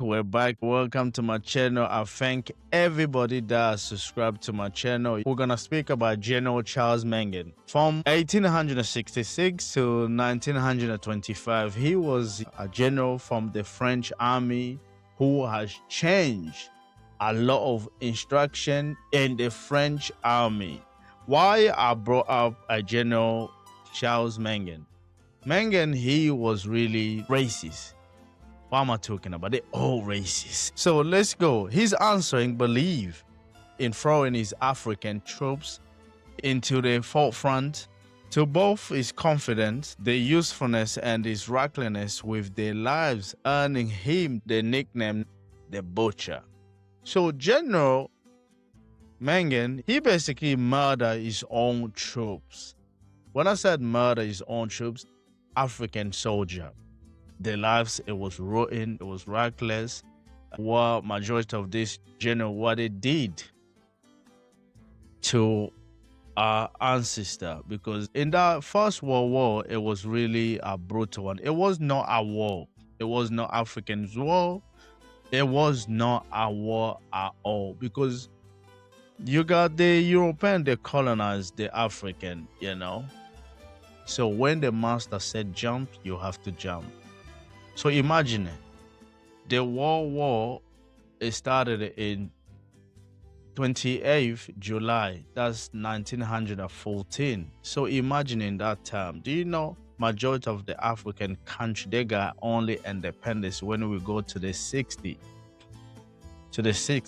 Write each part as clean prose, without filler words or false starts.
We're back. Welcome to my channel. I thank everybody that has subscribed to my channel. We're gonna speak about General Charles Mangin. From 1866 to 1925, he was a general from the French army who has changed a lot of instruction in the French army. Why I brought up a General Charles Mangin? Mangin, he was really racist. What am I talking about? They're all racist. So let's go. He's answering belief in throwing his African troops into the forefront. To both his confidence, the usefulness, and his recklessness with their lives, earning him the nickname the Butcher. So General Mangin, he basically murdered his own troops. When I said murder his own troops, African soldier. Their lives, it was rotten, it was reckless. What majority of this general, what they did to our ancestor, because in that First World War, it was really a brutal one. It was not a war. It was not Africans' war. It was not a war at all, because you got the European, they colonized the African, So when the master said jump, you have to jump. So imagine it. The World War, it started in 28th July. That's 1914. So imagine in that time. Do you know majority of the African country, they got only independence when we go to the 60s.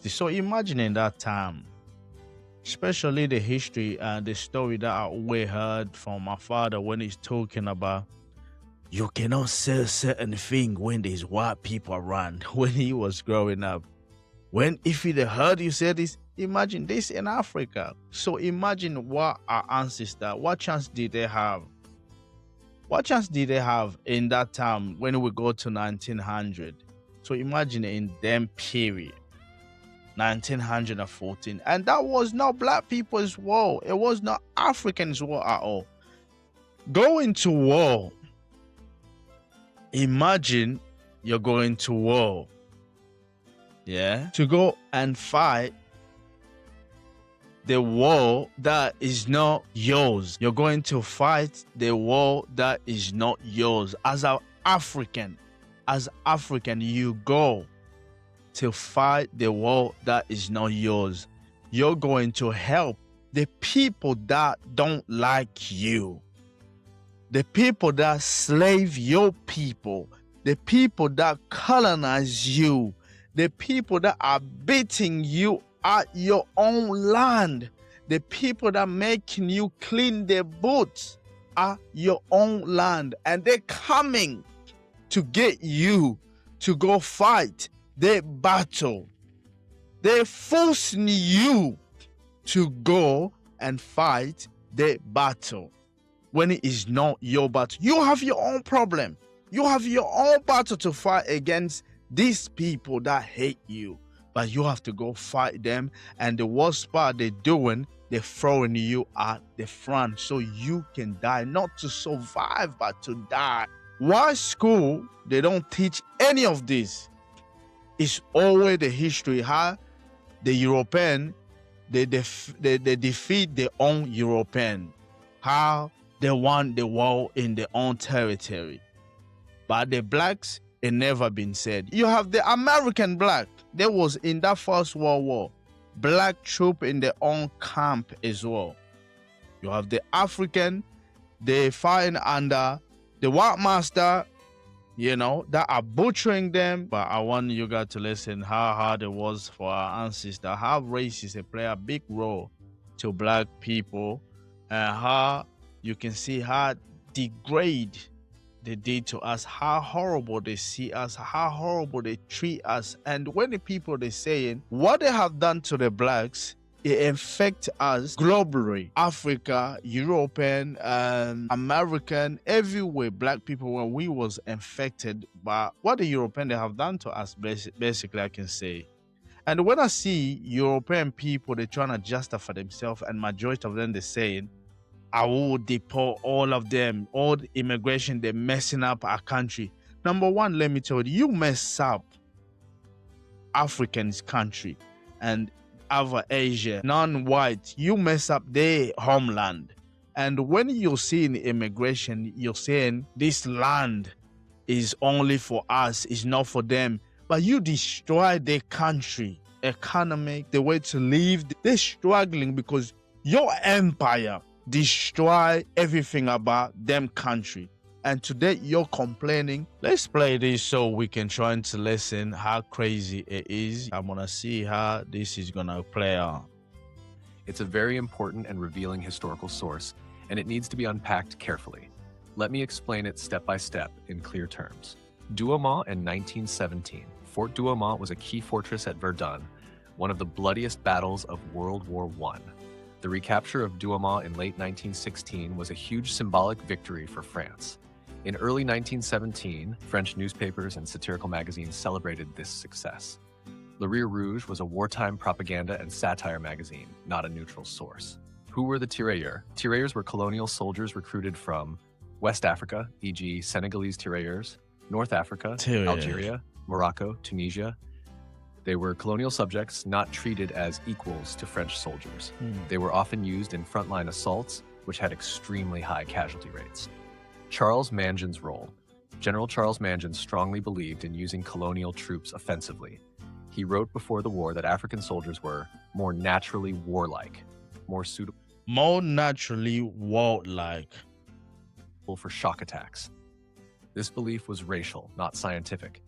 So imagine in that time. Especially the history and the story that I always heard from my father when he's talking about you cannot say certain thing when there's white people around. When he was growing up, if he heard you say this, imagine this in Africa. So imagine what our ancestors, what chance did they have? What chance did they have in that time when we go to 1900? So imagine in them period, 1914, and that was not black people's war. It was not Africans' war at all. Going to war. Imagine you're going to war, to go and fight the war that is not yours. You're going to fight the war that is not yours. As an African, you go to fight the war that is not yours. You're going to help the people that don't like you. The people that slave your people, the people that colonize you, the people that are beating you at your own land, the people that making you clean their boots at your own land, and they're coming to get you to go fight their battle. They're forcing you to go and fight their battle. When it is not your battle, you have your own problem. You have your own battle to fight against these people that hate you. But you have to go fight them. And the worst part they're doing, they're throwing you at the front so you can die. Not to survive, but to die. Why school, they don't teach any of this? It's always the history, how the European, they defeat their own European. How they won the war in their own territory. But the blacks, it never been said. You have the American black. There was in that First World War, black troop in their own camp as well. You have the African, they fighting under the white master, that are butchering them. But I want you guys to listen how hard it was for our ancestors, how racists play a big role to black people, and how you can see how degrade they did to us, how horrible they see us, how horrible they treat us. And when the people they're saying what they have done to the blacks, it affects us globally. Africa, European, American, everywhere. Black people, when we was infected by what the European they have done to us, basically I can say. And when I see European people, they're trying to justify themselves, and majority of them they're saying, I will deport all of them. All the immigration, they're messing up our country. Number one, let me tell you, you mess up. Africans' country and other Asia, non-white, you mess up their homeland. And when you're seeing immigration, you're saying this land is only for us, it's not for them. But you destroy their country, economy, the way to live. They're struggling because your empire destroy everything about them country. And today you're complaining. Let's play this so we can try to listen how crazy it is. I want to see how this is going to play out. It's a very important and revealing historical source, and it needs to be unpacked carefully. Let me explain it step by step in clear terms. Douaumont in 1917. Fort Douaumont was a key fortress at Verdun, one of the bloodiest battles of World War I. The recapture of Douaumont in late 1916 was a huge symbolic victory for France. In early 1917, French newspapers and satirical magazines celebrated this success. Le Rire Rouge was a wartime propaganda and satire magazine, not a neutral source. Who were the tirailleurs? Tirailleurs were colonial soldiers recruited from West Africa, e.g. Senegalese tirailleurs, North Africa, Algeria, Morocco, Tunisia. They were colonial subjects not treated as equals to French soldiers. They were often used in frontline assaults, which had extremely high casualty rates. Charles Mangin's role. General Charles Mangin strongly believed in using colonial troops offensively. He wrote before the war that African soldiers were more naturally warlike, more suitable for shock attacks. This belief was racial, not scientific.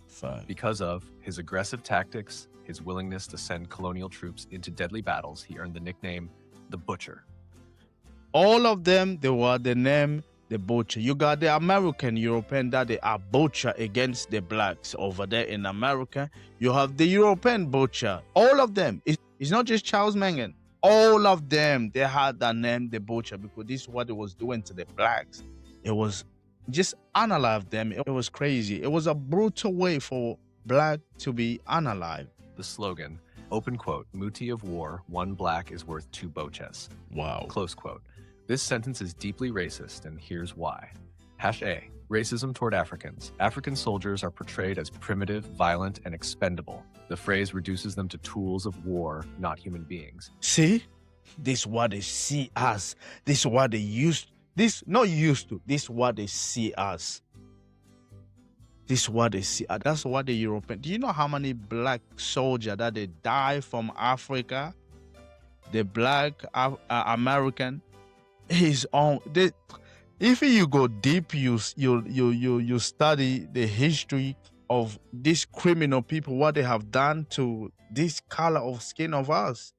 Because of his aggressive tactics, his willingness to send colonial troops into deadly battles, he earned the nickname the Butcher. All of them, they were the name the Butcher. You got the American European that they are butcher against the blacks over there in America. You have the European Butcher. All of them. It's not just Charles Mangin. All of them, they had that name the Butcher because this is what it was doing to the blacks. It was just unalive them. It was crazy. It was a brutal way for black to be unalive. The slogan, open quote, "Muti of war, one black is worth two boches." Wow. Close quote. This sentence is deeply racist, and here's why. #A. Racism toward Africans. African soldiers are portrayed as primitive, violent, and expendable. The phrase reduces them to tools of war, not human beings. See? This is what they see us. This is what they used. This, not used to. This is what they see us. This is what they see. That's what the European. Do you know how many black soldiers that they die from Africa? The black American, his own. If you go deep, you study the history of these criminal people, what they have done to this color of skin of us.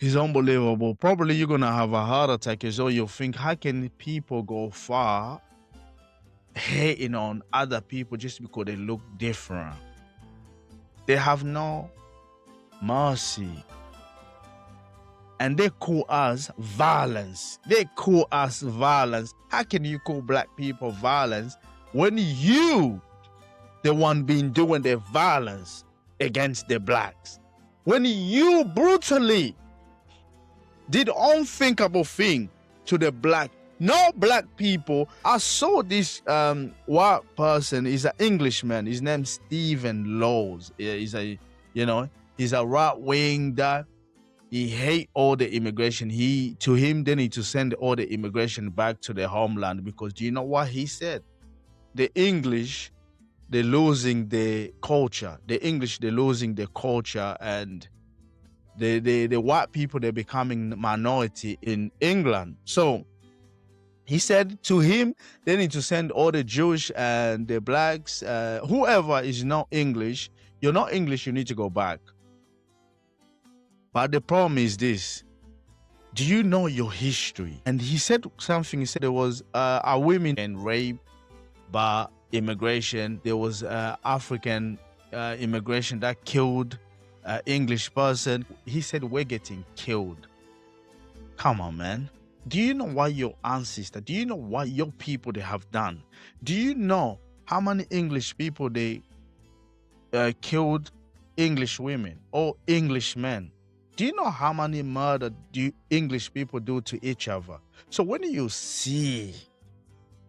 It's unbelievable. Probably you're gonna have a heart attack as well. You think, how can people go far hating on other people just because they look different? They have no mercy. And they call us violence. They call us violence. How can you call black people violence when you, the one being doing the violence against the blacks? When you brutally did unthinkable thing to the black. No black people. I saw this white person. He's an Englishman. His name's Stephen Laws. He's a right wing that he hate all the immigration. To him, they need to send all the immigration back to their homeland because do you know what he said? The English, they're losing the culture. The English, they're losing the culture, and the white people, they're becoming minority in England. So he said to him, they need to send all the Jewish and the blacks, whoever is not English. You're not English, you need to go back. But the problem is this. Do you know your history? And he said something. He said there was a women and rape by immigration. There was African immigration that killed English person. He said we're getting killed. Come on, man. Do you know what your ancestors, do you know what your people they have done? Do you know how many English people they killed English women or English men? Do you know how many murder do English people do to each other? So when you see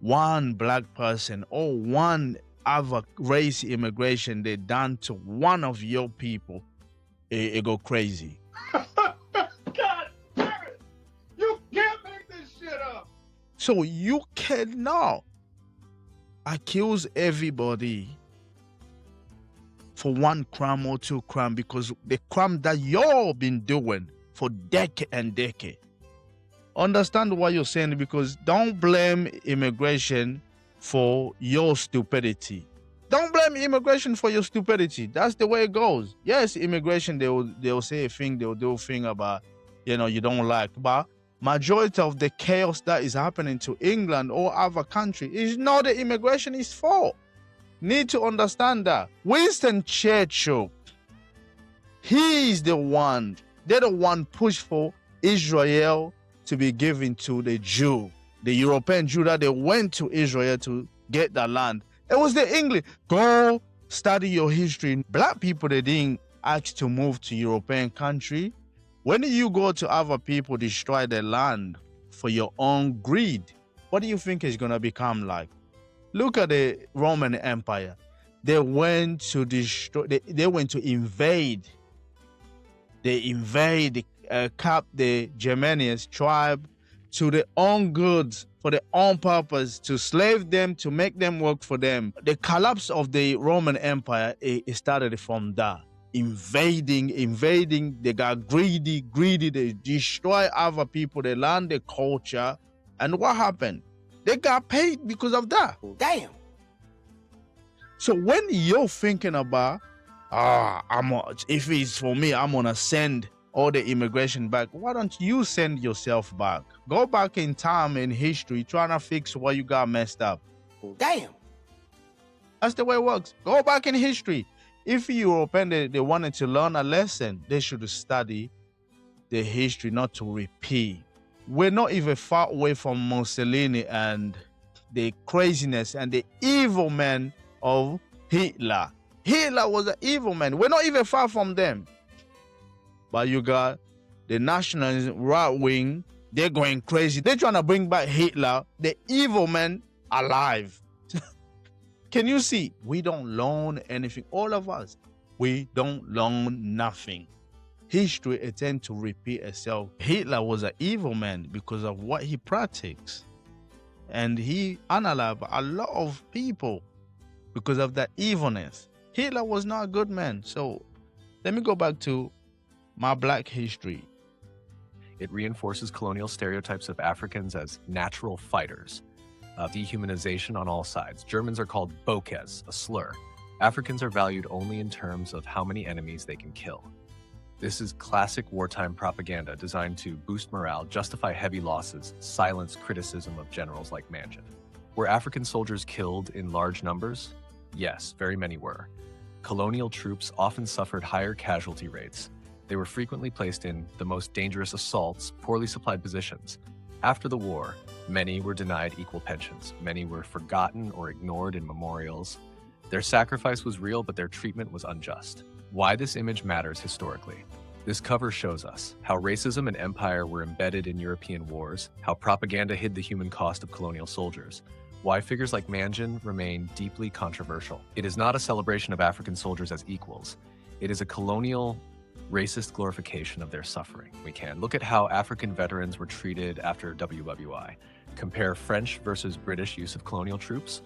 one black person or one other race immigration they done to one of your people, it go crazy. God damn it! You can't make this shit up! So you cannot accuse everybody for one crime or two crime, because the crime that y'all been doing for decade and decade. Understand what you're saying, because don't blame immigration for your stupidity. Don't blame immigration for your stupidity. That's the way it goes. Yes, immigration, they'll say a thing, they'll do a thing about, you don't like. But majority of the chaos that is happening to England or other country is not the immigration fault. Need to understand that. Winston Churchill, they're the one pushed for Israel to be given to the Jew, the European Jew that they went to Israel to get the land. It was the English. Go study your history. Black people, they didn't ask to move to European country. When you go to other people, destroy their land for your own greed, what do you think is going to become like? Look at the Roman Empire. They went to destroy, they went to invade. They cap the Germanians tribe to their own goods, for their own purpose, to slave them, to make them work for them. The collapse of the Roman Empire, it started from that. Invading, they got greedy, they destroy other people, they learn the culture. And what happened? They got paid because of that. Damn. So when you're thinking about, if it's for me, I'm gonna send all the immigration back, why don't you send yourself back? Go back in time in history, trying to fix what you got messed up. Damn. That's the way it works. Go back in history. If European, they wanted to learn a lesson, they should study the history, not to repeat. We're not even far away from Mussolini and the craziness and the evil man of Hitler. Hitler was an evil man. We're not even far from them. But you got the nationalist right wing, they're going crazy. They're trying to bring back Hitler, the evil man, alive. Can you see? We don't learn anything. All of us, we don't learn nothing. History, it tends to repeat itself. Hitler was an evil man because of what he practiced. And he unalived a lot of people because of that evilness. Hitler was not a good man. So let me go back to my black history. It reinforces colonial stereotypes of Africans as natural fighters. Dehumanization on all sides. Germans are called bokehs, a slur. Africans are valued only in terms of how many enemies they can kill. This is classic wartime propaganda designed to boost morale, justify heavy losses, silence criticism of generals like Mangin. Were African soldiers killed in large numbers? Yes, very many were. Colonial troops often suffered higher casualty rates. They were frequently placed in the most dangerous assaults, poorly supplied positions. After the war, many were denied equal pensions. Many were forgotten or ignored in memorials. Their sacrifice was real, but their treatment was unjust. Why this image matters historically. This cover shows us how racism and empire were embedded in European wars, how propaganda hid the human cost of colonial soldiers, why figures like Mangin remain deeply controversial. It is not a celebration of African soldiers as equals. It is a colonial, racist glorification of their suffering. We can look at how African veterans were treated after WWI, compare French versus British use of colonial troops,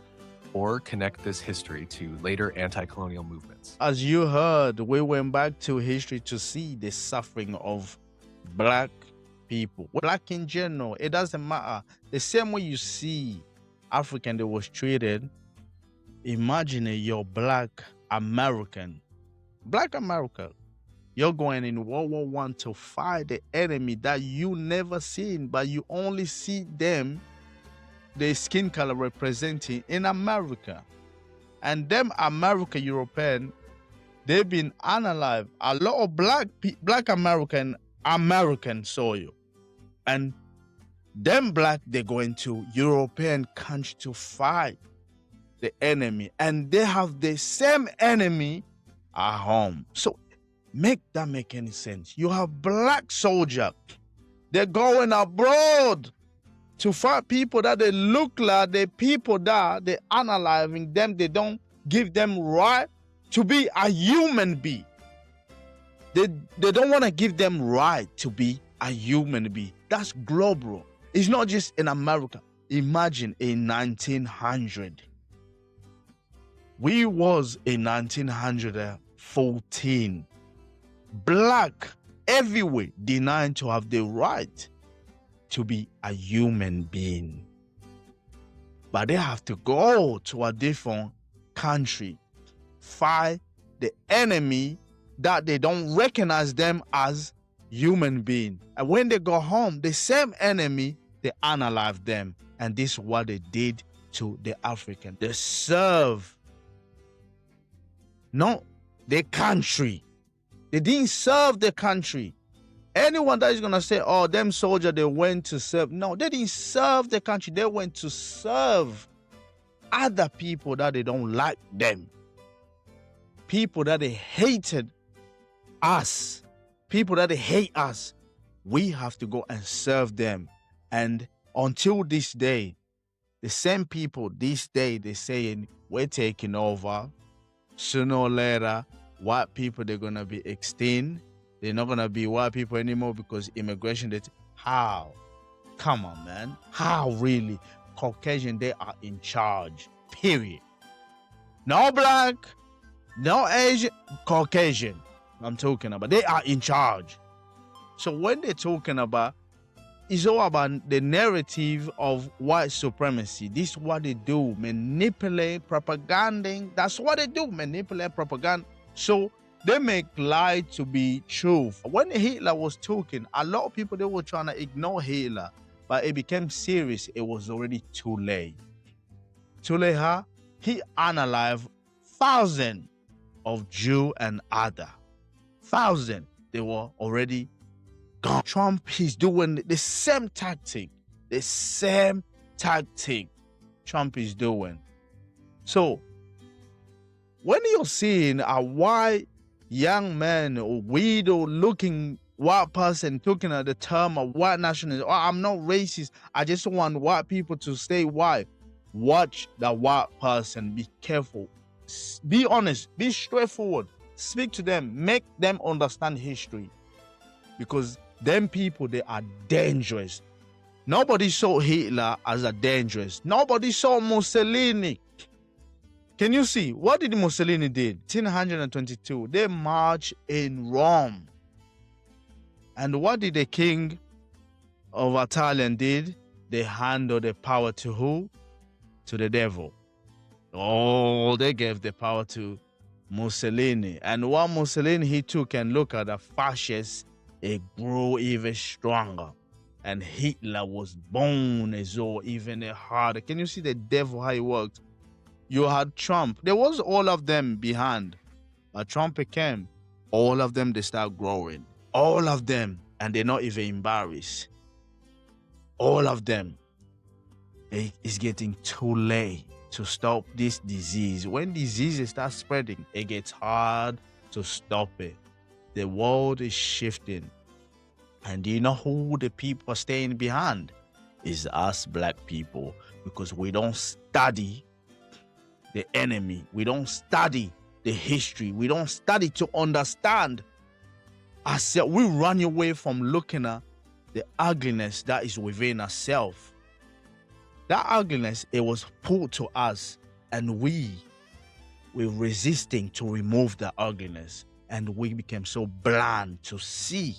or connect this history to later anti-colonial movements. As you heard, we went back to history to see the suffering of black people. Black in general, it doesn't matter. The same way you see African that was treated, imagine you're Black American. Black America, you're going in World War I to fight the enemy that you never seen, but you only see them, the skin color representing in America. And them American European, they've been unalive. A lot of black American soil. And them black, they go into European country to fight the enemy. And they have the same enemy at home. So make that make any sense? You have black soldier, they're going abroad to fight people that they look like the people that they unaliving them. They don't give them right to be a human being. They don't want to give them right to be a human being. That's global. It's not just in America. Imagine in 1900. We was in 1914. Black everywhere denied to have the right to be a human being. But they have to go to a different country, fight the enemy that they don't recognize them as human being. And when they go home, the same enemy, they unalive them. And this is what they did to the African. They serve not the country. They didn't serve the country. Anyone that is going to say, oh, them soldiers, they went to serve. No, they didn't serve the country. They went to serve other people that they don't like them. People that they hated us. People that they hate us. We have to go and serve them. And until this day, the same people this day, they're saying, we're taking over. Sooner or later, white people, they're going to be extinct. They're not going to be white people anymore because immigration, how? Come on, man. How really? Caucasian, they are in charge. Period. No black, no Asian, Caucasian. I'm talking about. They are in charge. So when they're talking about, it's all about the narrative of white supremacy. This is what they do. Manipulate, propaganda. That's what they do. Manipulate, propaganda. So they make lie to be truth. When Hitler was talking, a lot of people, they were trying to ignore Hitler. But it became serious. It was already too late. Too late, huh? He unalived thousands of Jew and other. Thousands. They were already gone. Trump, he's doing the same tactic. The same tactic Trump is doing. So, when you're seeing a white young man or widow-looking white person talking at the term of white nationalism, oh, I'm not racist, I just want white people to stay white. Watch the white person. Be careful. Be honest. Be straightforward. Speak to them. Make them understand history. Because them people, they are dangerous. Nobody saw Hitler as a dangerous. Nobody saw Mussolini. Can you see? What did Mussolini did? 1922. They marched in Rome. And what did the king of Italian did? They handed the power to who? To the devil. Oh, they gave the power to Mussolini. And what Mussolini he took and look at the fascists, it grew even stronger. And Hitler was born as well, even harder. Can you see the devil how he worked? You had Trump. There was all of them behind. But Trump came. All of them, they start growing. All of them. And they're not even embarrassed. All of them. It's getting too late to stop this disease. When diseases start spreading, it gets hard to stop it. The world is shifting. And do you know who the people are staying behind? It's us black people. Because we don't study the enemy. We don't study the history. We don't study to understand ourselves. We run away from looking at the ugliness that is within ourselves. That ugliness, it was put to us, and we were resisting to remove the ugliness, and we became so blind to see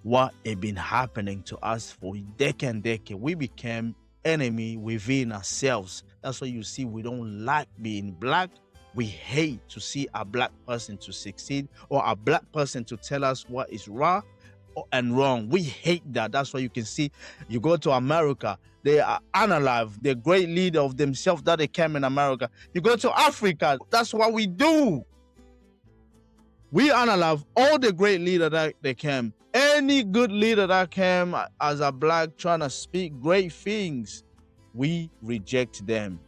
what had been happening to us for decade and decade. We became enemy within ourselves. That's why you see we don't like being black. We hate to see a black person to succeed or a black person to tell us what is right and wrong. We hate that. That's why you can see, you go to America, they are unalive. The great leader of themselves that they came in America. You go to Africa, that's what we do. We unalive all the great leaders that they came. Any good leader that came as a black trying to speak great things, we reject them.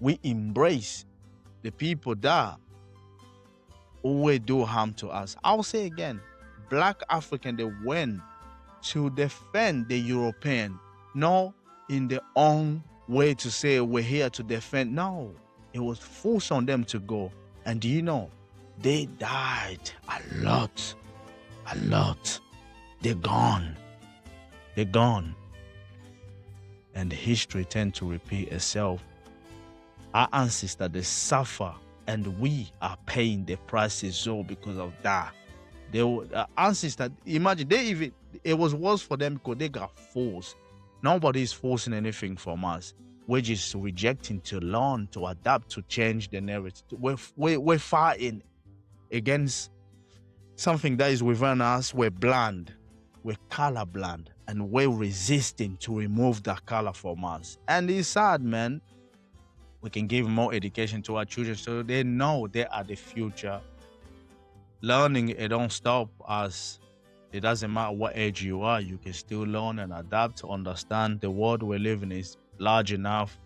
We embrace the people that always do harm to us. I'll say again, black African, they went to defend the European. No, in their own way to say we're here to defend. No, It was forced on them to go. And do you know, they died a lot. A lot. They're gone. They're gone. And history tends to repeat itself. Our ancestors, they suffer, and we are paying the prices all because of that. They were ancestors, imagine, it was worse for them because they got forced. Nobody is forcing anything from us. We're just rejecting to learn, to adapt, to change the narrative. We're fighting against something that is within us. We're blind. We're colorblind. And we're resisting to remove that color from us. And it's sad, man. We can give more education to our children so they know they are the future. Learning, it don't stop us. It doesn't matter what age you are. You can still learn and adapt to understand the world we live in is large enough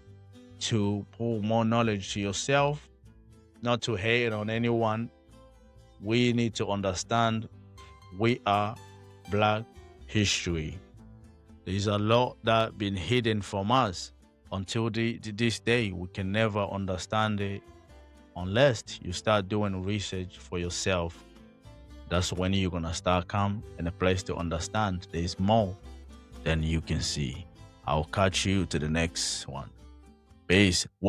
to pour more knowledge to yourself, not to hate on anyone. We need to understand we are Black history. There's a lot that been hidden from us until this day. We can never understand it unless you start doing research for yourself. That's when you're gonna start come in a place to understand there's more than you can see. I'll catch you to the next one. Peace.